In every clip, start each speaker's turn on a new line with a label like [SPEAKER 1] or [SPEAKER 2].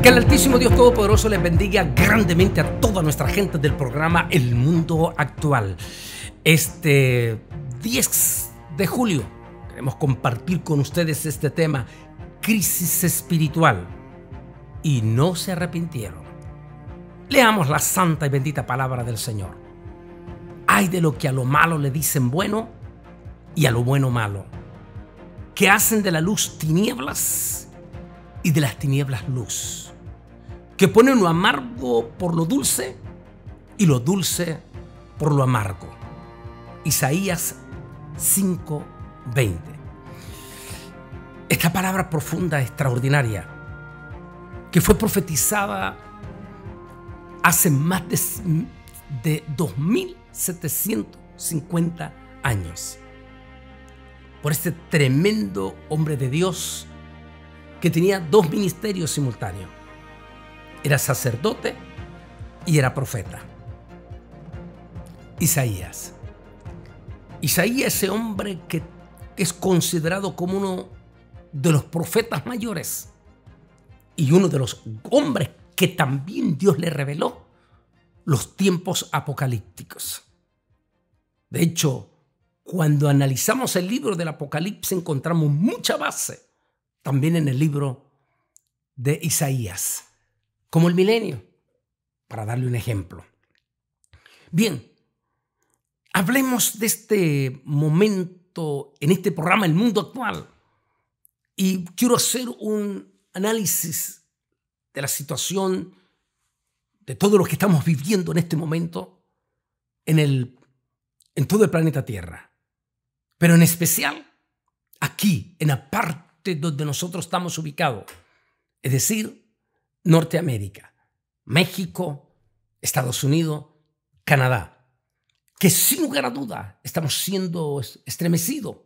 [SPEAKER 1] Que el Altísimo Dios Todopoderoso les bendiga grandemente a toda nuestra gente del programa El Mundo Actual. Este 10 de julio queremos compartir con ustedes este tema, crisis espiritual. Y no se arrepintieron. Leamos la santa y bendita palabra del Señor. Ay de lo que a lo malo le dicen bueno y a lo bueno malo, que hacen de la luz tinieblas y de las tinieblas luz, que ponen lo amargo por lo dulce y lo dulce por lo amargo. Isaías 5:20. Esta palabra profunda, extraordinaria, que fue profetizada hace más de 2750 años por este tremendo hombre de Dios que tenía dos ministerios simultáneos. Era sacerdote y era profeta. Isaías, ese hombre que es considerado como uno de los profetas mayores y uno de los hombres que también Dios le reveló los tiempos apocalípticos. De hecho, cuando analizamos el libro del Apocalipsis encontramos mucha base también en el libro de Isaías, como el milenio, para darle un ejemplo. Bien, hablemos de este momento en este programa El Mundo Actual y quiero hacer un análisis de la situación de todo lo que estamos viviendo en este momento en todo el planeta Tierra, pero en especial aquí, en la parte donde nosotros estamos ubicados, es decir, Norteamérica, México, Estados Unidos, Canadá, que sin lugar a duda estamos siendo estremecidos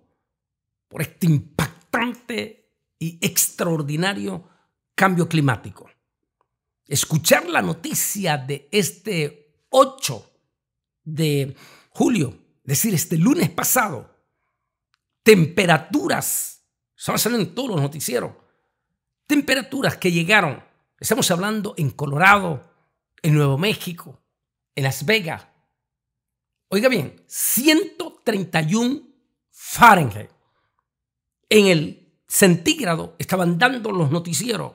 [SPEAKER 1] por este impactante y extraordinario cambio climático. Escuchar la noticia de este 8 de julio, es decir, este lunes pasado, temperaturas, estamos saliendo en todos los noticieros, temperaturas que llegaron, estamos hablando en Colorado, en Nuevo México, en Las Vegas. Oiga bien, 131 Fahrenheit. En el centígrado estaban dando los noticieros.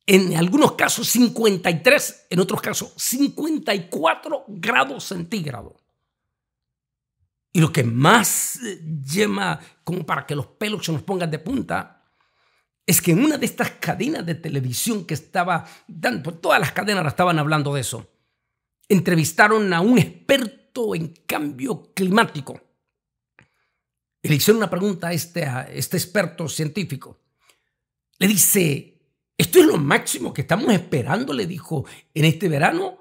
[SPEAKER 1] En algunos casos 53, en otros casos 54 grados centígrados. Y lo que más llama como para que los pelos se nos pongan de punta es que en una de estas cadenas de televisión que estaba dando, todas las cadenas estaban hablando de eso, entrevistaron a un experto en cambio climático y le hicieron una pregunta a este experto científico. Le dice, ¿esto es lo máximo que estamos esperando? Le dijo, en este verano.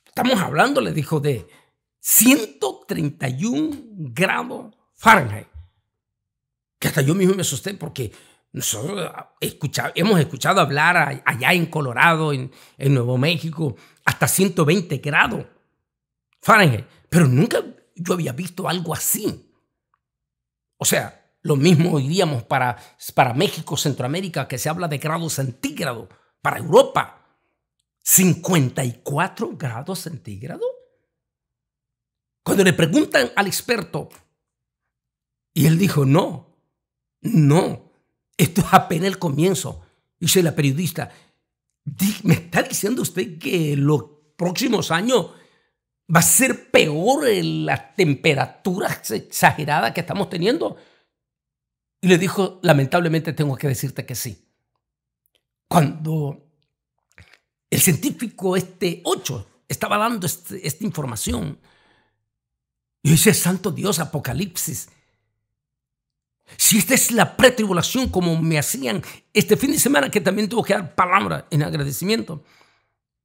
[SPEAKER 1] Estamos hablando, le dijo, de 131 grados Fahrenheit. Que hasta yo mismo me asusté porque nosotros hemos escuchado hablar allá en Colorado, en Nuevo México, hasta 120 grados Fahrenheit. Pero nunca yo había visto algo así. O sea, lo mismo diríamos para México, Centroamérica, que se habla de grados centígrados. Para Europa, 54 grados centígrados. Cuando le preguntan al experto, y él dijo, no, esto es apenas el comienzo. Dice la periodista, ¿me está diciendo usted que los próximos años va a ser peor las temperaturas exageradas que estamos teniendo? Y le dijo, lamentablemente tengo que decirte que sí. Cuando el científico 8 estaba dando esta información, yo decía, santo Dios, Apocalipsis. Si esta es la pretribulación, como me hacían este fin de semana, que también tuve que dar palabra en agradecimiento.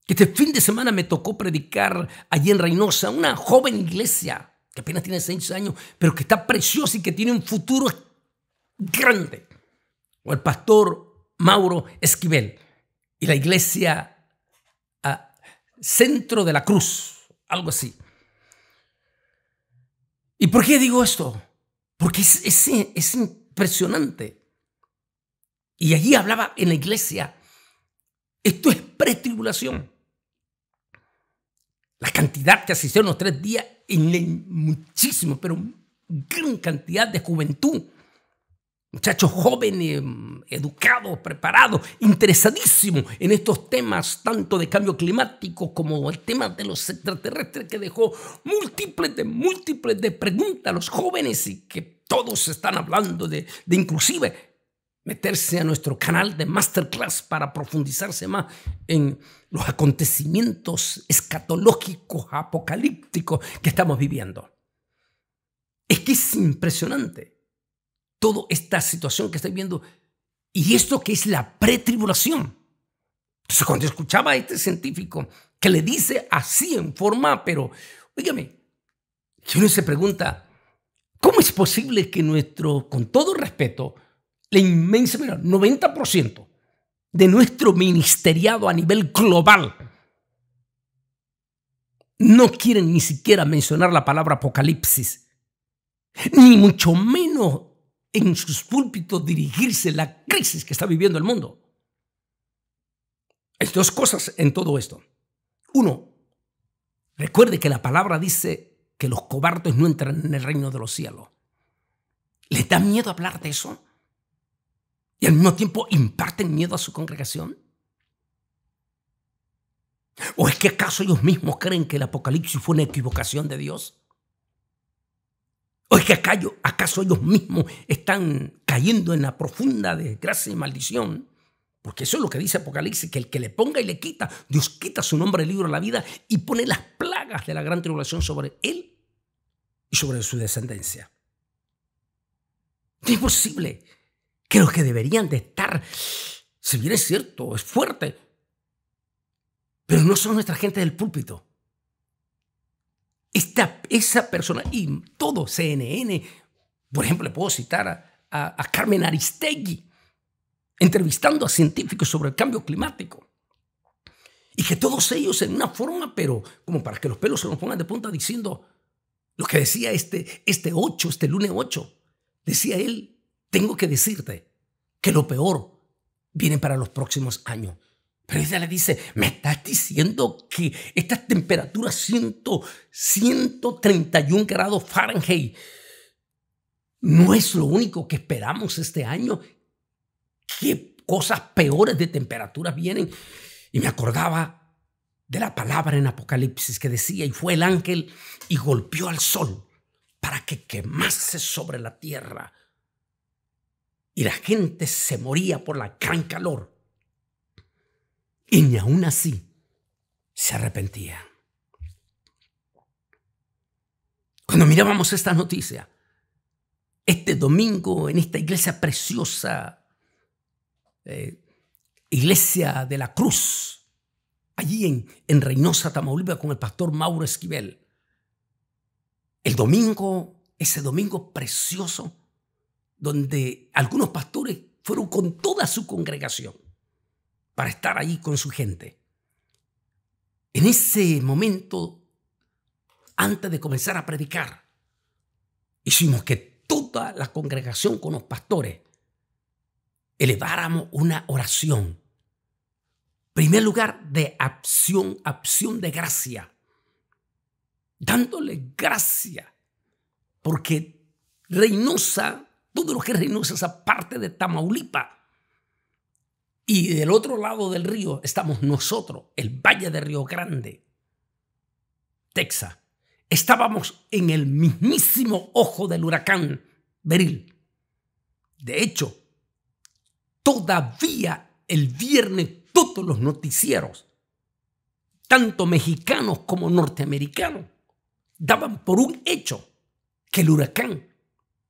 [SPEAKER 1] Este fin de semana me tocó predicar allí en Reynosa, una joven iglesia que apenas tiene 6 años, pero que está preciosa y que tiene un futuro grande. O el pastor Mauro Esquivel y la iglesia Centro de la Cruz, algo así. ¿Y por qué digo esto? Porque es impresionante. Y allí hablaba en la iglesia Esto es pretribulación. La cantidad que asistieron los 3 días en muchísimo, pero gran cantidad de juventud. Muchachos jóvenes, educados, preparados, interesadísimos en estos temas, tanto de cambio climático como el tema de los extraterrestres, que dejó múltiples de preguntas a los jóvenes y que todos están hablando de inclusive meterse a nuestro canal de Masterclass para profundizarse más en los acontecimientos escatológicos, apocalípticos que estamos viviendo. Es que es impresionante toda esta situación que estoy viendo y esto que es la pretribulación. Entonces, cuando escuchaba a este científico que le dice así en forma, pero, óigame, que uno se pregunta, ¿cómo es posible que con todo respeto, la inmensa, 90% de nuestro ministeriado a nivel global no quieren ni siquiera mencionar la palabra apocalipsis, ni mucho menos en sus púlpitos dirigirse a la crisis que está viviendo el mundo? Hay 2 cosas en todo esto. 1, recuerde que la palabra dice que los cobardes no entran en el reino de los cielos. ¿Les da miedo hablar de eso? Y al mismo tiempo imparten miedo a su congregación. ¿O es que acaso ellos mismos creen que el apocalipsis fue una equivocación de Dios? ¿O es que acaso ellos mismos están cayendo en la profunda desgracia y maldición? Porque eso es lo que dice Apocalipsis, que el que le ponga y le quita, Dios quita su nombre del libro de la vida y pone las plagas de la gran tribulación sobre él y sobre su descendencia. Es imposible que los que deberían de estar, si bien es cierto, es fuerte, pero no son nuestra gente del púlpito. Esa persona, y todo CNN, por ejemplo, le puedo citar a Carmen Aristegui, entrevistando a científicos sobre el cambio climático. Y que todos ellos en una forma, pero como para que los pelos se nos pongan de punta, diciendo lo que decía este lunes 8, decía él, tengo que decirte que lo peor viene para los próximos años. Pero ella le dice, me estás diciendo que estas temperaturas 131 grados Fahrenheit no es lo único que esperamos este año. ¿Qué cosas peores de temperaturas vienen? Y me acordaba de la palabra en Apocalipsis que decía, y fue el ángel y golpeó al sol para que quemase sobre la tierra. Y la gente se moría por la gran calor. Y ni aún así se arrepentía. Cuando mirábamos esta noticia, este domingo en esta iglesia preciosa, Iglesia de la Cruz, allí en Reynosa, Tamaulipas, con el pastor Mauro Esquivel, ese domingo precioso, donde algunos pastores fueron con toda su congregación para estar allí con su gente. En ese momento, antes de comenzar a predicar, hicimos que toda la congregación con los pastores eleváramos una oración. En primer lugar, de acción de gracia, dándole gracia, porque Reynosa, todo lo que es Reynosa, esa parte de Tamaulipas, y del otro lado del río estamos nosotros, el Valle de Río Grande, Texas. Estábamos en el mismísimo ojo del huracán Beryl. De hecho, todavía el viernes todos los noticieros, tanto mexicanos como norteamericanos, daban por un hecho que el huracán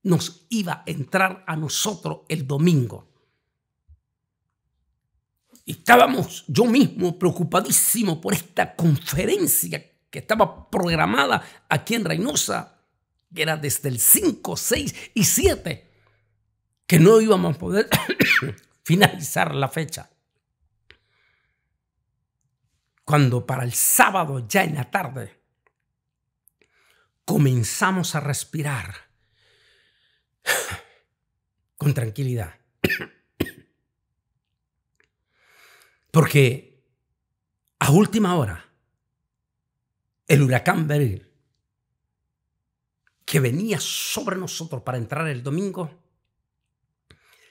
[SPEAKER 1] nos iba a entrar a nosotros el domingo. Y estábamos yo mismo preocupadísimo por esta conferencia que estaba programada aquí en Reynosa, que era desde el 5, 6 y 7, que no íbamos a poder finalizar la fecha. Cuando para el sábado, ya en la tarde, comenzamos a respirar con tranquilidad. Porque a última hora, el huracán Beryl, que venía sobre nosotros para entrar el domingo,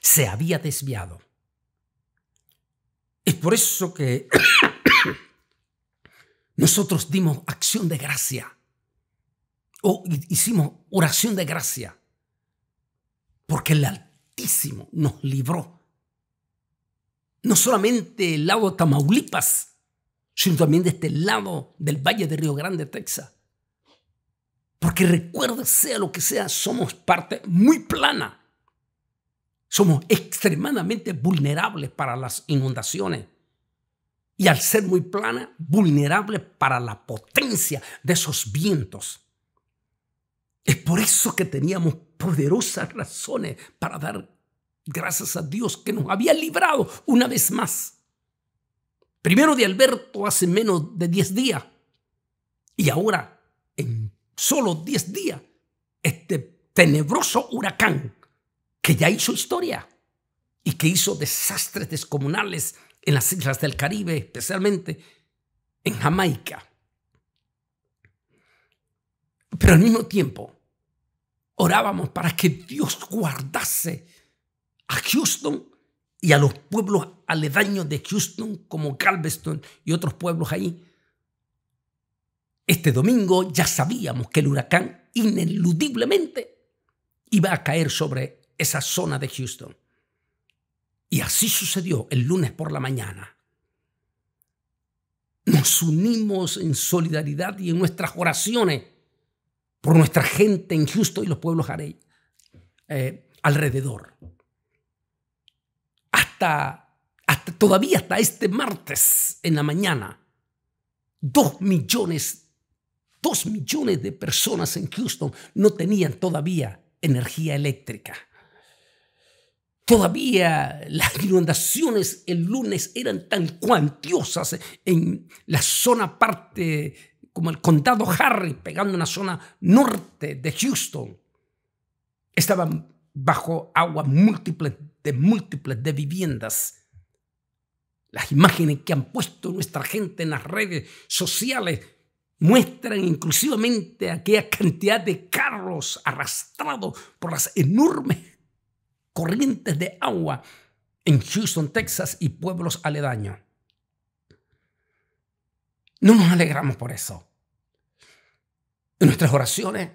[SPEAKER 1] se había desviado. Es por eso que nosotros dimos acción de gracia o hicimos oración de gracia, porque el Altísimo nos libró. No solamente del lado de Tamaulipas, sino también de este lado del Valle de Río Grande, Texas. Porque recuerda, sea lo que sea, somos parte muy plana. Somos extremadamente vulnerables para las inundaciones. Y al ser muy plana, vulnerables para la potencia de esos vientos. Es por eso que teníamos poderosas razones para dar gracias a Dios que nos había librado una vez más. Primero de Alberto hace menos de 10 días. Y ahora, en solo 10 días, este tenebroso huracán que ya hizo historia y que hizo desastres descomunales en las islas del Caribe, especialmente en Jamaica. Pero al mismo tiempo, orábamos para que Dios guardase a Houston y a los pueblos aledaños de Houston, como Galveston y otros pueblos ahí. Este domingo ya sabíamos que el huracán ineludiblemente iba a caer sobre esa zona de Houston. Y así sucedió el lunes por la mañana. Nos unimos en solidaridad y en nuestras oraciones por nuestra gente en Houston y los pueblos alrededor. Todavía hasta este martes en la mañana, 2 millones de personas en Houston no tenían todavía energía eléctrica. Todavía las inundaciones el lunes eran tan cuantiosas en la zona parte como el condado Harris, pegando una zona norte de Houston. Estaban bajo agua múltiples de viviendas. Las imágenes que han puesto nuestra gente en las redes sociales muestran inclusivamente aquella cantidad de carros arrastrados por las enormes corrientes de agua en Houston, Texas y pueblos aledaños. No nos alegramos por eso. En nuestras oraciones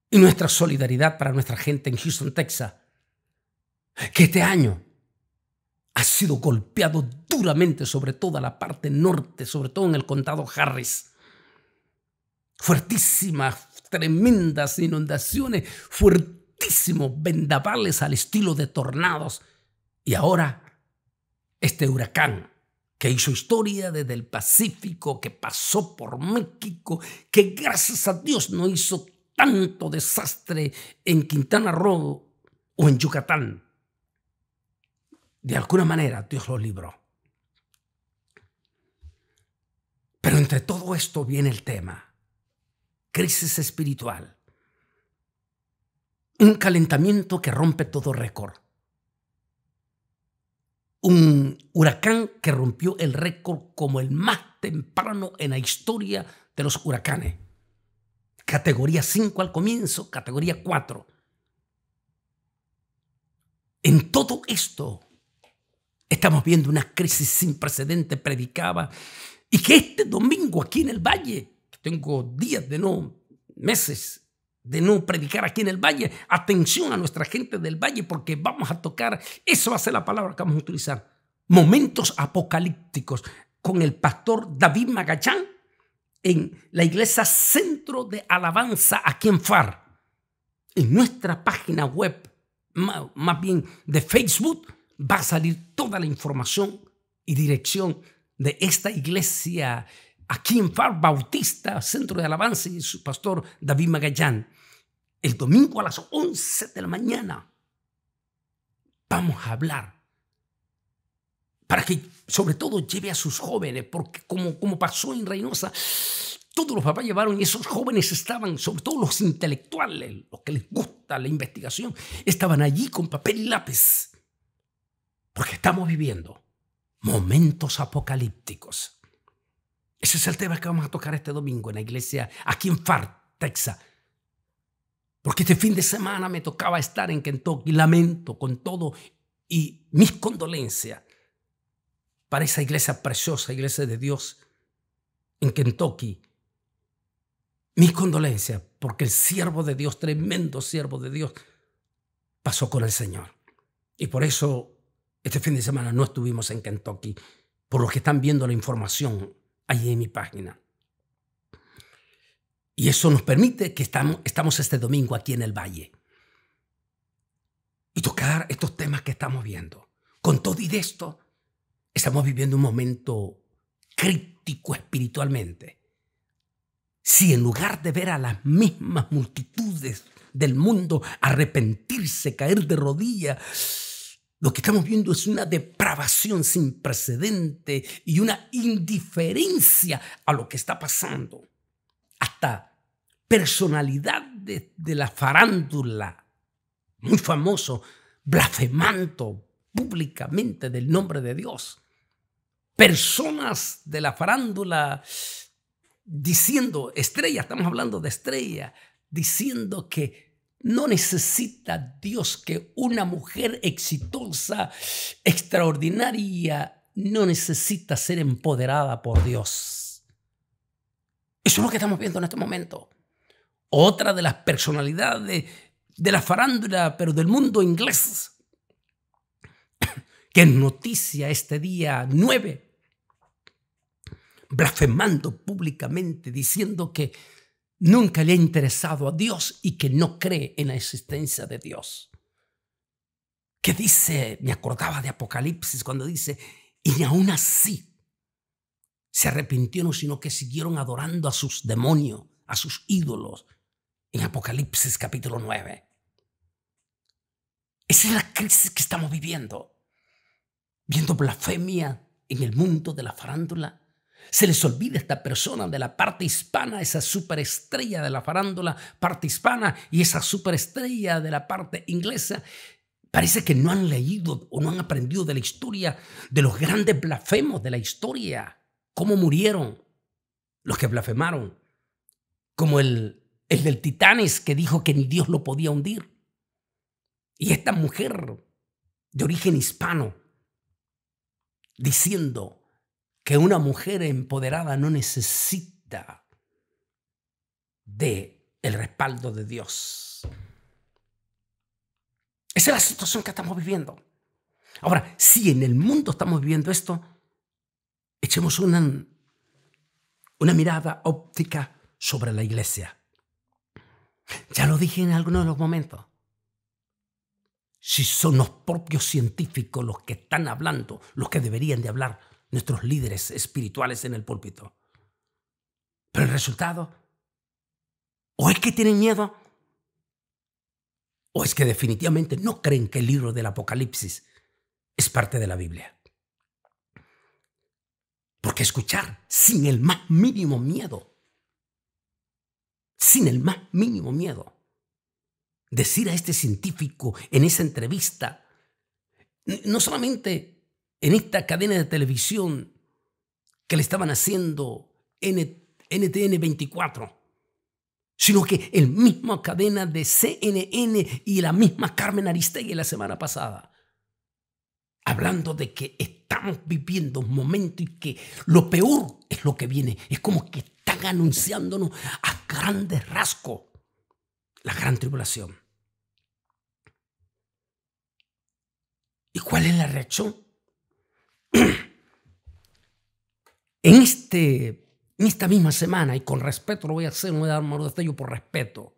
[SPEAKER 1] y nuestra solidaridad para nuestra gente en Houston, Texas, que este año ha sido golpeado duramente sobre toda la parte norte, sobre todo en el condado Harris. Fuertísimas, tremendas inundaciones, fuertísimos vendavales al estilo de tornados. Y ahora este huracán que hizo historia desde el Pacífico, que pasó por México, que gracias a Dios no hizo tanto desastre en Quintana Roo o en Yucatán. De alguna manera Dios lo libró. Pero entre todo esto viene el tema: crisis espiritual. Un calentamiento que rompe todo récord. Un huracán que rompió el récord como el más temprano en la historia de los huracanes. Categoría 5 al comienzo, categoría 4. En todo esto estamos viendo una crisis sin precedentes predicada, y que este domingo aquí en el Valle, tengo meses de no predicar aquí en el Valle. Atención a nuestra gente del Valle, porque vamos a tocar, eso va a ser la palabra que vamos a utilizar, momentos apocalípticos, con el pastor David Magallán en la iglesia Centro de Alabanza aquí en FAR. En nuestra página web, más bien de Facebook, va a salir toda la información y dirección de esta iglesia aquí en FAR Bautista, Centro de Alabanza, y su pastor David Magallán. El domingo a las 11 de la mañana vamos a hablar para que sobre todo lleve a sus jóvenes, porque como pasó en Reynosa, todos los papás llevaron y esos jóvenes estaban, sobre todo los intelectuales, los que les gusta la investigación, estaban allí con papel y lápiz, porque estamos viviendo Momentos apocalípticos. Ese es el tema que vamos a tocar este domingo en la iglesia aquí en Far, Texas. Porque este fin de semana me tocaba estar en Kentucky. Lamento con todo y mis condolencias para esa iglesia preciosa, iglesia de Dios en Kentucky. Mis condolencias porque el siervo de Dios, tremendo siervo de Dios, pasó con el Señor. Y por eso este fin de semana no estuvimos en Kentucky, por los que están viendo la información ahí en mi página. Y eso nos permite que estamos este domingo aquí en el Valle y tocar estos temas que estamos viendo. Con todo y de esto, estamos viviendo un momento crítico espiritualmente. Si en lugar de ver a las mismas multitudes del mundo arrepentirse, caer de rodillas, lo que estamos viendo es una depravación sin precedente y una indiferencia a lo que está pasando. Hasta personalidades de la farándula, muy famoso, blasfemando públicamente del nombre de Dios. Personas de la farándula diciendo, estrella, estamos hablando de estrella, diciendo que no necesita Dios que una mujer exitosa, extraordinaria, no necesita ser empoderada por Dios. Eso es lo que estamos viendo en este momento. Otra de las personalidades de la farándula, pero del mundo inglés, que es noticia este día 9, blasfemando públicamente, diciendo que nunca le ha interesado a Dios y que no cree en la existencia de Dios. Que dice, me acordaba de Apocalipsis cuando dice, y ni aún así se arrepintieron, sino que siguieron adorando a sus demonios, a sus ídolos, en Apocalipsis capítulo 9. Esa es la crisis que estamos viviendo. Viendo blasfemia en el mundo de la farándula. Se les olvida esta persona de la parte hispana, esa superestrella de la farándula, parte hispana, y esa superestrella de la parte inglesa. Parece que no han leído o no han aprendido de la historia de los grandes blasfemos de la historia. Cómo murieron los que blasfemaron. Como el del Titanic, que dijo que ni Dios lo podía hundir. Y esta mujer de origen hispano diciendo que una mujer empoderada no necesita de el respaldo de Dios. Esa es la situación que estamos viviendo. Ahora, si en el mundo estamos viviendo esto, echemos una mirada óptica sobre la iglesia. Ya lo dije en algunos de los momentos. Si son los propios científicos los que están hablando, los que deberían de hablar, nuestros líderes espirituales en el púlpito. Pero el resultado, o es que tienen miedo, o es que definitivamente no creen que el libro del Apocalipsis es parte de la Biblia. Porque escuchar sin el más mínimo miedo, decir a este científico en esa entrevista, no solamente en esta cadena de televisión que le estaban haciendo NTN 24, sino que el misma cadena de CNN y la misma Carmen Aristegui la semana pasada, hablando de que estamos viviendo un momento y que lo peor es lo que viene. Es como que están anunciándonos a grandes rasgos la gran tribulación. ¿Y cuál es la reacción? En esta misma semana, y con respeto lo voy a hacer, no voy a dar más detalles por respeto,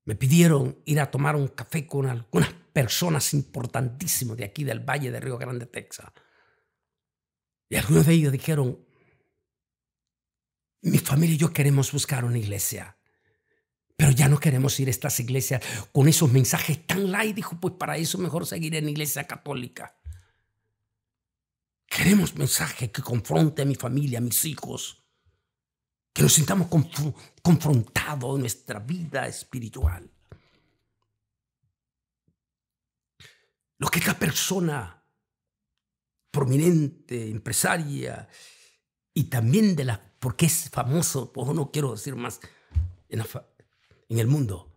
[SPEAKER 1] me pidieron ir a tomar un café con algunas personas importantísimas de aquí del Valle de Río Grande, Texas. Y algunos de ellos dijeron, mi familia y yo queremos buscar una iglesia, pero ya no queremos ir a estas iglesias con esos mensajes tan light. Dijo, pues para eso mejor seguir en la iglesia católica. Queremos mensajes que confronten a mi familia, a mis hijos, que nos sintamos confrontados en nuestra vida espiritual. Lo que esta persona prominente empresaria y también porque es famoso, pues no quiero decir más, en el mundo.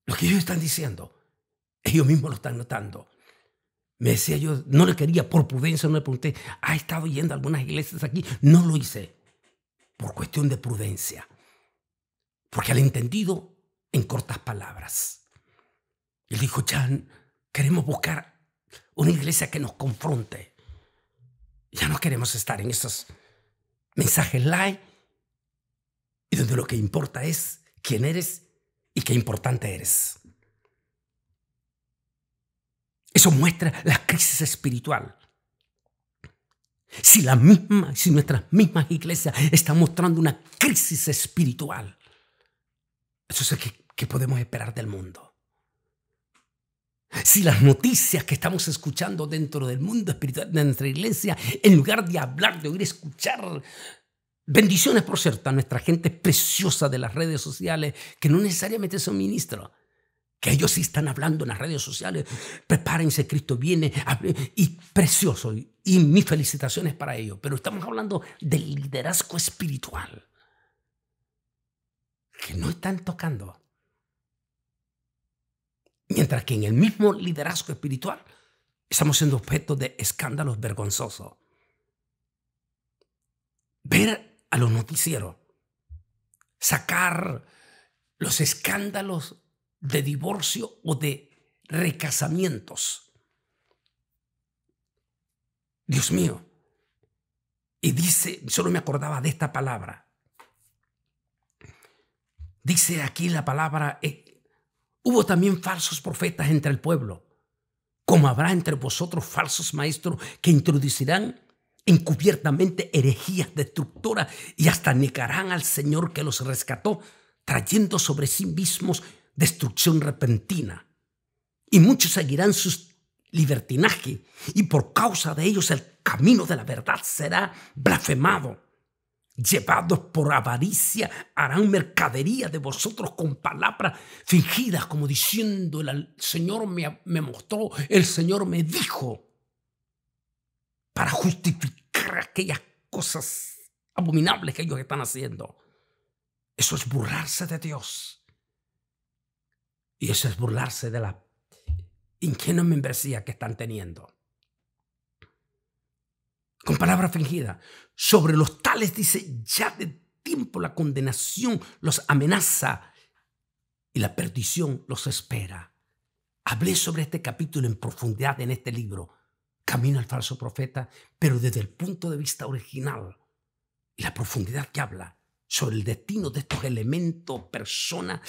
[SPEAKER 1] Lo que ellos están diciendo, ellos mismos lo están notando. Me decía yo, no le quería, por prudencia, no le pregunté, ¿ha estado yendo a algunas iglesias aquí? No lo hice, por cuestión de prudencia. Porque al entendido, en cortas palabras. Él dijo, ya queremos buscar una iglesia que nos confronte. Ya no queremos estar en esos mensajes light y donde lo que importa es quién eres y qué importante eres. Eso muestra la crisis espiritual. Si nuestras mismas iglesias están mostrando una crisis espiritual, eso es ¿qué podemos esperar del mundo? Si las noticias que estamos escuchando dentro del mundo espiritual de nuestra iglesia, en lugar de hablar, de oír, escuchar, bendiciones por cierto a nuestra gente preciosa de las redes sociales, que no necesariamente son ministros, que ellos sí están hablando en las redes sociales, prepárense, Cristo viene, y precioso, y mis felicitaciones para ellos, pero estamos hablando del liderazgo espiritual, que no están tocando. Mientras que en el mismo liderazgo espiritual estamos siendo objeto de escándalos vergonzosos. Ver a los noticieros sacar los escándalos de divorcio o de recasamientos. Dios mío. Y dice, solo me acordaba de esta palabra. Dice aquí la palabra, hubo también falsos profetas entre el pueblo, como habrá entre vosotros falsos maestros que introducirán encubiertamente herejías destructoras y hasta negarán al Señor que los rescató, trayendo sobre sí mismos destrucción repentina. Y muchos seguirán sus libertinajes, y por causa de ellos el camino de la verdad será blasfemado. Llevados por avaricia, harán mercadería de vosotros con palabras fingidas, como diciendo, el Señor me mostró, el Señor me dijo, para justificar aquellas cosas abominables que ellos están haciendo. Eso es burlarse de Dios. Y eso es burlarse de la ingenua membresía que están teniendo. Con palabras fingidas. Sobre los tales dice, ya de tiempo la condenación los amenaza y la perdición los espera. Hablé sobre este capítulo en profundidad en este libro, Camino al falso profeta, pero desde el punto de vista original y la profundidad que habla sobre el destino de estos elementos, personas,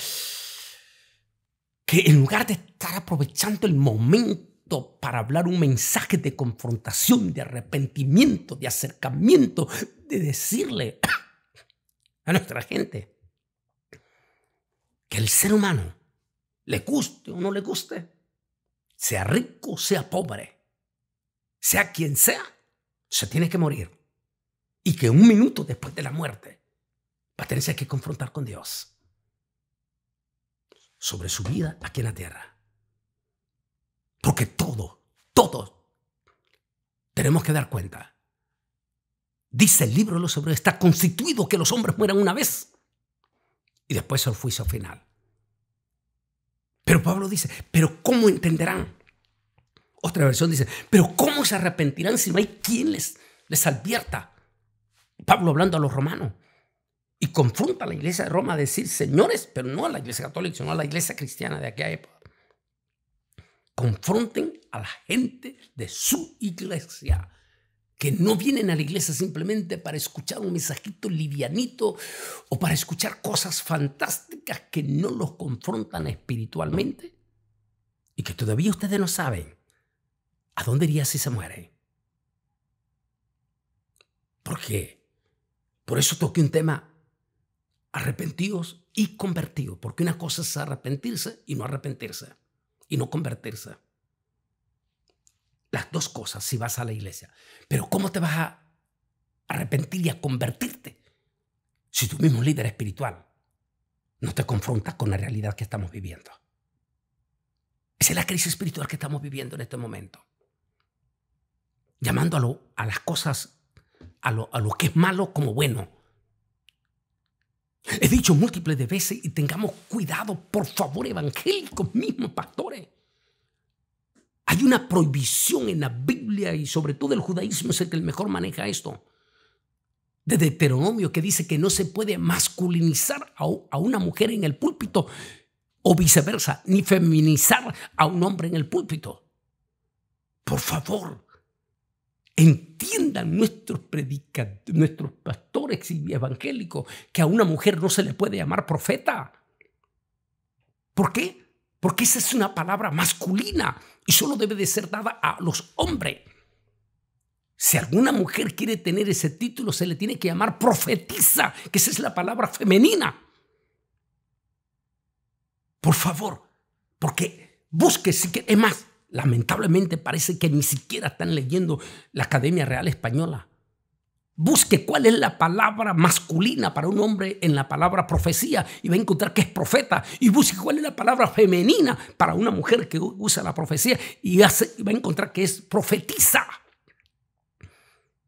[SPEAKER 1] que en lugar de estar aprovechando el momento para hablar un mensaje de confrontación, de arrepentimiento, de acercamiento, de decirle a nuestra gente que el ser humano, le guste o no le guste, sea rico o sea pobre, sea quien sea, se tiene que morir. Y que un minuto después de la muerte va a tenerse que confrontar con Dios sobre su vida aquí en la tierra. Porque todos tenemos que dar cuenta. Dice el libro de los Hebreos, está constituido que los hombres mueran una vez y después el juicio final. Pero Pablo dice, ¿pero cómo entenderán? Otra versión dice, ¿pero cómo se arrepentirán si no hay quien les advierta? Pablo hablando a los romanos. Y confronta a la iglesia de Roma a decir, señores, pero no a la iglesia católica, sino a la iglesia cristiana de aquella época. Confronten a la gente de su iglesia, que no vienen a la iglesia simplemente para escuchar un mensajito livianito o para escuchar cosas fantásticas que no los confrontan espiritualmente y que todavía ustedes no saben a dónde iría si se mueren. ¿Por qué? Por eso toqué un tema, arrepentidos y convertidos, porque una cosa es arrepentirse y no arrepentirse, y no convertirse. Las dos cosas si vas a la iglesia. Pero ¿cómo te vas a arrepentir y a convertirte si tu mismo líder espiritual no te confronta con la realidad que estamos viviendo? Esa es la crisis espiritual que estamos viviendo en este momento. llamando a las cosas, a lo que es malo como bueno. He dicho múltiples de veces y tengamos cuidado, por favor, evangélicos mismos, pastores. Hay una prohibición en la Biblia y sobre todo el judaísmo es el que mejor maneja esto. De Deuteronomio que dice que no se puede masculinizar a una mujer en el púlpito o viceversa, ni feminizar a un hombre en el púlpito. Por favor, entiendan nuestros pastores y evangélicos que a una mujer no se le puede llamar profeta. ¿Por qué? Porque esa es una palabra masculina y solo debe de ser dada a los hombres. Si alguna mujer quiere tener ese título, se le tiene que llamar profetisa, que esa es la palabra femenina. Por favor, porque busque, es más, lamentablemente parece que ni siquiera están leyendo la Academia Real Española. Busque cuál es la palabra masculina para un hombre en la palabra profecía y va a encontrar que es profeta. Y busque cuál es la palabra femenina para una mujer que usa la profecía y va a encontrar que es profetisa.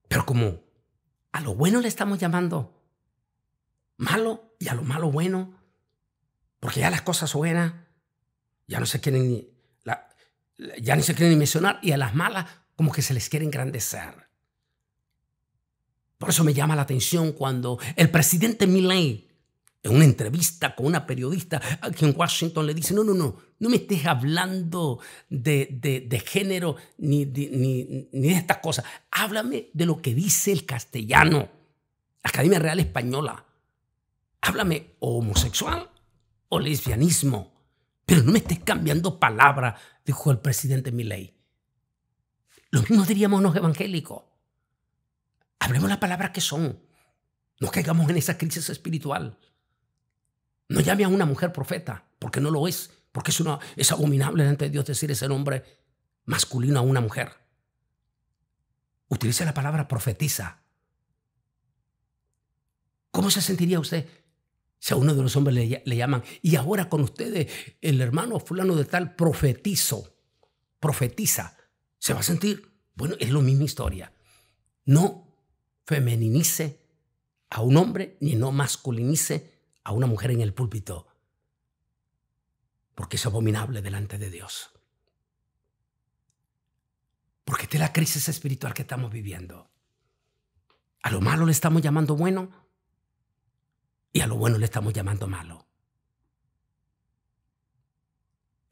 [SPEAKER 1] Pero como a lo bueno le estamos llamando malo y a lo malo bueno, porque ya las cosas buenas ya no se quieren ni mencionar y a las malas como que se les quiere engrandecer. Por eso me llama la atención cuando el presidente Milei, en una entrevista con una periodista aquí en Washington, le dice, no me estés hablando de género ni de estas cosas. Háblame de lo que dice el castellano, la Academia Real Española. Háblame o homosexual o lesbianismo, pero no me estés cambiando palabra, dijo el presidente Milei. Lo mismo diríamos los evangélicos. Hablemos las palabras que son. No caigamos en esa crisis espiritual. No llame a una mujer profeta, porque no lo es. Porque es abominable delante de Dios decir ese nombre masculino a una mujer. Utilice la palabra profetiza. ¿Cómo se sentiría usted si a uno de los hombres le llaman, y ahora con ustedes el hermano fulano de tal profetiza? ¿Se va a sentir? Bueno, es la misma historia. No femeninice a un hombre ni no masculinice a una mujer en el púlpito, porque es abominable delante de Dios. Porque esta es la crisis espiritual que estamos viviendo. A lo malo le estamos llamando bueno y a lo bueno le estamos llamando malo.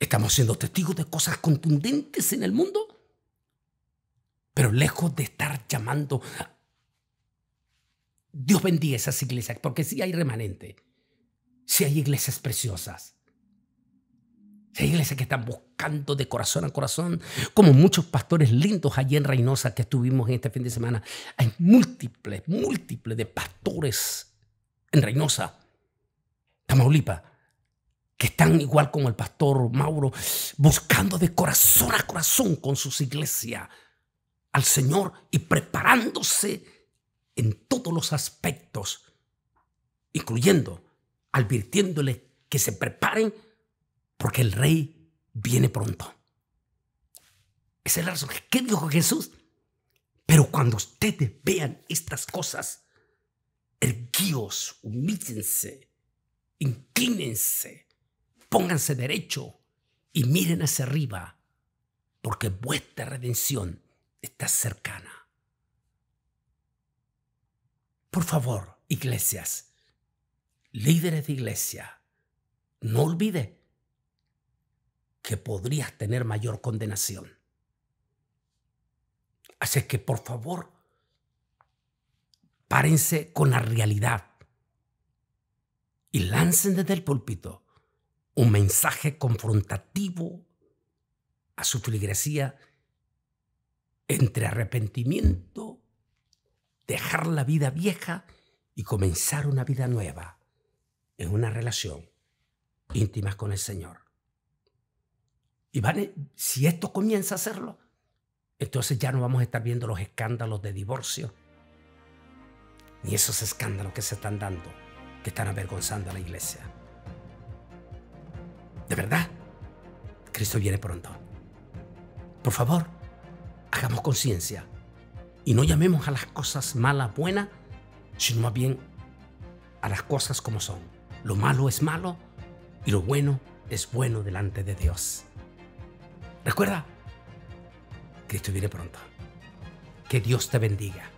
[SPEAKER 1] Estamos siendo testigos de cosas contundentes en el mundo, pero lejos de estar llamando. Dios bendiga esas iglesias, porque sí hay remanente, sí hay iglesias preciosas, sí hay iglesias que están buscando de corazón a corazón, como muchos pastores lindos allí en Reynosa que estuvimos en este fin de semana. Hay múltiples de pastores en Reynosa, Tamaulipas, que están igual como el pastor Mauro, buscando de corazón a corazón con sus iglesias al Señor y preparándose en todos los aspectos, incluyendo, advirtiéndole que se preparen porque el Rey viene pronto. Esa es la razón. ¿Qué dijo Jesús? Pero cuando ustedes vean estas cosas, erguíos, humíllense, inclínense, pónganse derecho y miren hacia arriba, porque vuestra redención está cercana. Por favor, iglesias, líderes de iglesia, no olvide que podrías tener mayor condenación. Así que, por favor, párense con la realidad y lancen desde el púlpito un mensaje confrontativo a su feligresía entre arrepentimiento, dejar la vida vieja y comenzar una vida nueva en una relación íntima con el Señor. Y si esto comienza a hacerlo, entonces ya no vamos a estar viendo los escándalos de divorcio, ni esos escándalos que se están dando, que están avergonzando a la iglesia. De verdad, Cristo viene pronto. Por favor, hagamos conciencia Y no llamemos a las cosas malas buenas, sino más bien a las cosas como son. Lo malo es malo y lo bueno es bueno delante de Dios. Recuerda, Cristo viene pronto. Que Dios te bendiga.